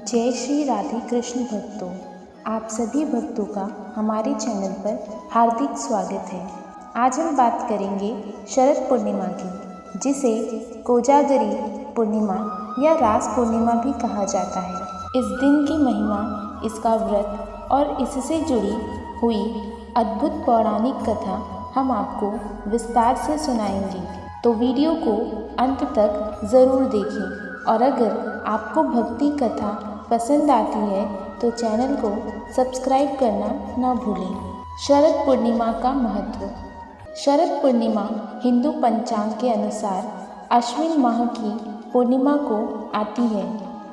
जय श्री राधे कृष्ण भक्तों, आप सभी भक्तों का हमारे चैनल पर हार्दिक स्वागत है। आज हम बात करेंगे शरद पूर्णिमा की, जिसे कोजागरी पूर्णिमा या रास पूर्णिमा भी कहा जाता है। इस दिन की महिमा, इसका व्रत और इससे जुड़ी हुई अद्भुत पौराणिक कथा हम आपको विस्तार से सुनाएंगे, तो वीडियो को अंत तक ज़रूर देखें। और अगर आपको भक्ति कथा पसंद आती है तो चैनल को सब्सक्राइब करना ना भूलें। शरद पूर्णिमा का महत्व। शरद पूर्णिमा हिंदू पंचांग के अनुसार अश्विन माह की पूर्णिमा को आती है।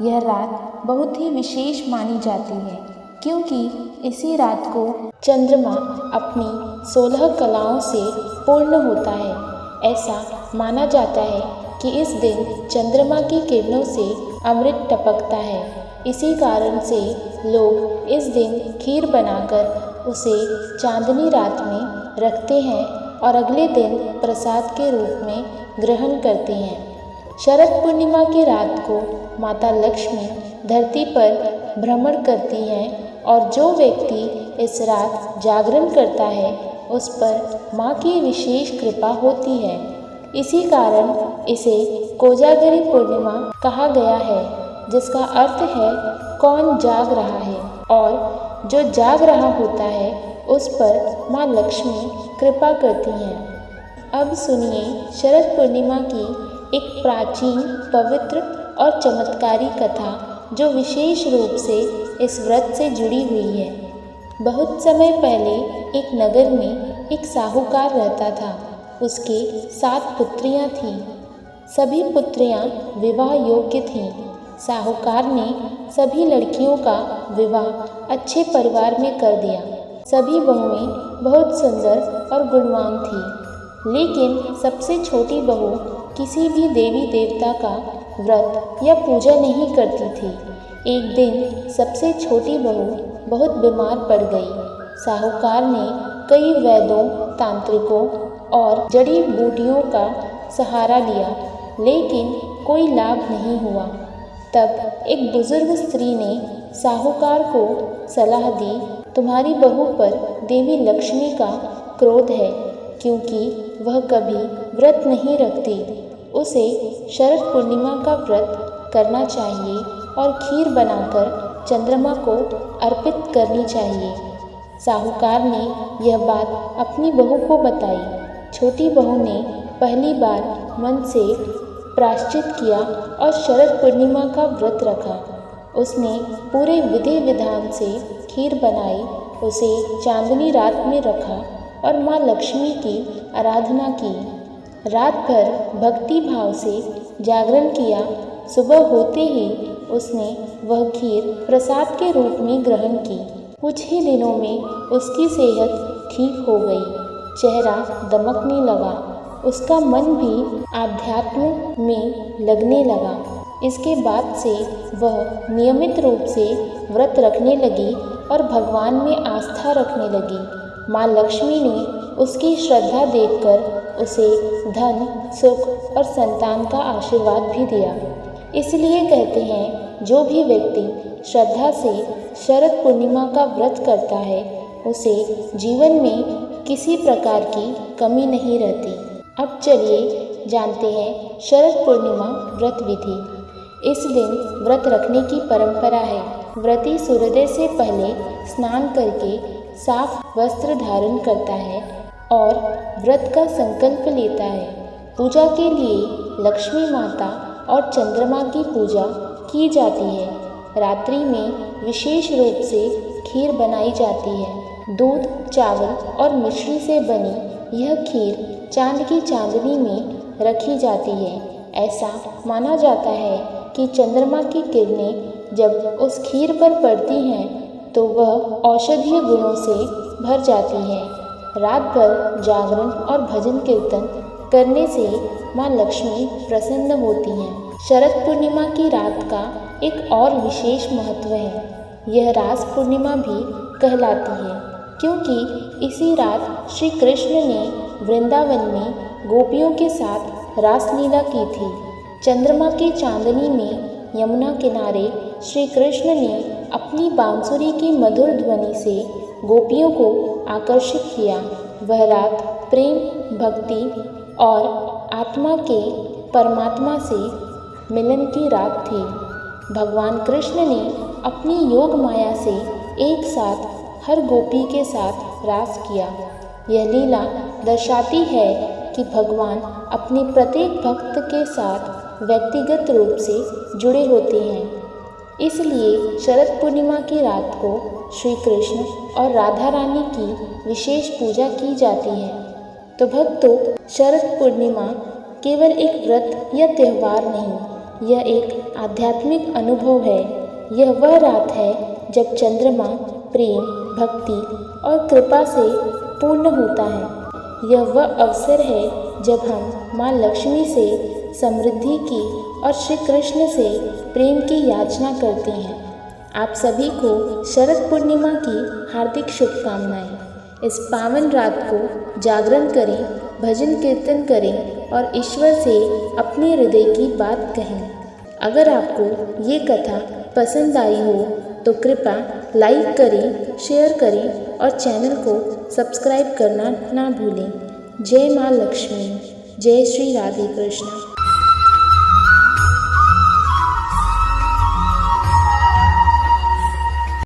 यह रात बहुत ही विशेष मानी जाती है, क्योंकि इसी रात को चंद्रमा अपनी 16 कलाओं से पूर्ण होता है। ऐसा माना जाता है कि इस दिन चंद्रमा की किरणों से अमृत टपकता है। इसी कारण से लोग इस दिन खीर बनाकर उसे चांदनी रात में रखते हैं और अगले दिन प्रसाद के रूप में ग्रहण करते हैं। शरद पूर्णिमा की रात को माता लक्ष्मी धरती पर भ्रमण करती हैं और जो व्यक्ति इस रात जागरण करता है उस पर माँ की विशेष कृपा होती है। इसी कारण इसे कोजागरी पूर्णिमा कहा गया है, जिसका अर्थ है कौन जाग रहा है, और जो जाग रहा होता है उस पर माँ लक्ष्मी कृपा करती हैं। अब सुनिए शरद पूर्णिमा की एक प्राचीन, पवित्र और चमत्कारी कथा, जो विशेष रूप से इस व्रत से जुड़ी हुई है। बहुत समय पहले एक नगर में एक साहूकार रहता था। उसके 7 पुत्रियां थीं। सभी पुत्रियां विवाह योग्य थीं। साहूकार ने सभी लड़कियों का विवाह अच्छे परिवार में कर दिया। सभी बहुएं बहुत सुंदर और गुणवान थीं, लेकिन सबसे छोटी बहू किसी भी देवी देवता का व्रत या पूजा नहीं करती थी। एक दिन सबसे छोटी बहू बहुत बीमार पड़ गई। साहूकार ने कई वैद्यों, तांत्रिकों और जड़ी बूटियों का सहारा लिया, लेकिन कोई लाभ नहीं हुआ। तब एक बुजुर्ग स्त्री ने साहूकार को सलाह दी, तुम्हारी बहू पर देवी लक्ष्मी का क्रोध है, क्योंकि वह कभी व्रत नहीं रखती। उसे शरद पूर्णिमा का व्रत करना चाहिए और खीर बनाकर चंद्रमा को अर्पित करनी चाहिए। साहूकार ने यह बात अपनी बहू को बताई। छोटी बहू ने पहली बार मन से प्रायश्चित किया और शरद पूर्णिमा का व्रत रखा। उसने पूरे विधि विधान से खीर बनाई, उसे चांदनी रात में रखा और माँ लक्ष्मी की आराधना की। रात भर भक्ति भाव से जागरण किया। सुबह होते ही उसने वह खीर प्रसाद के रूप में ग्रहण की। कुछ ही दिनों में उसकी सेहत ठीक हो गई। चेहरा दमकने लगा। उसका मन भी आध्यात्म में लगने लगा। इसके बाद से वह नियमित रूप से व्रत रखने लगी और भगवान में आस्था रखने लगी। माँ लक्ष्मी ने उसकी श्रद्धा देखकर उसे धन, सुख और संतान का आशीर्वाद भी दिया। इसलिए कहते हैं, जो भी व्यक्ति श्रद्धा से शरद पूर्णिमा का व्रत करता है उसे जीवन में किसी प्रकार की कमी नहीं रहती। अब चलिए जानते हैं शरद पूर्णिमा व्रत विधि। इस दिन व्रत रखने की परंपरा है। व्रती सूर्योदय से पहले स्नान करके साफ वस्त्र धारण करता है और व्रत का संकल्प लेता है। पूजा के लिए लक्ष्मी माता और चंद्रमा की पूजा की जाती है। रात्रि में विशेष रूप से खीर बनाई जाती है। दूध, चावल और मिश्री से बनी यह खीर चांद की चांदनी में रखी जाती है। ऐसा माना जाता है कि चंद्रमा की किरणें जब उस खीर पर पड़ती हैं तो वह औषधीय गुणों से भर जाती है। रात भर जागरण और भजन कीर्तन करने से माँ लक्ष्मी प्रसन्न होती हैं। शरद पूर्णिमा की रात का एक और विशेष महत्व है। यह रास पूर्णिमा भी कहलाती है, क्योंकि इसी रात श्री कृष्ण ने वृंदावन में गोपियों के साथ रासलीला की थी। चंद्रमा की चांदनी में यमुना किनारे श्री कृष्ण ने अपनी बांसुरी की मधुर ध्वनि से गोपियों को आकर्षित किया। वह रात प्रेम, भक्ति और आत्मा के परमात्मा से मिलन की रात थी। भगवान कृष्ण ने अपनी योग माया से एक साथ हर गोपी के साथ रास किया। यह लीला दर्शाती है कि भगवान अपने प्रत्येक भक्त के साथ व्यक्तिगत रूप से जुड़े होते हैं। इसलिए शरद पूर्णिमा की रात को श्री कृष्ण और राधा रानी की विशेष पूजा की जाती है। तो भक्तों, शरद पूर्णिमा केवल एक व्रत या त्यौहार नहीं, यह एक आध्यात्मिक अनुभव है। यह वह रात है जब चंद्रमा प्रेम, भक्ति और कृपा से पूर्ण होता है। यह वह अवसर है जब हम माँ लक्ष्मी से समृद्धि की और श्री कृष्ण से प्रेम की याचना करते हैं। आप सभी को शरद पूर्णिमा की हार्दिक शुभकामनाएं। इस पावन रात को जागरण करें, भजन कीर्तन करें और ईश्वर से अपने हृदय की बात कहें। अगर आपको ये कथा पसंद आई हो तो कृपया लाइक करें, शेयर करें और चैनल को सब्सक्राइब करना ना भूलें। जय माँ लक्ष्मी, जय श्री राधे कृष्ण।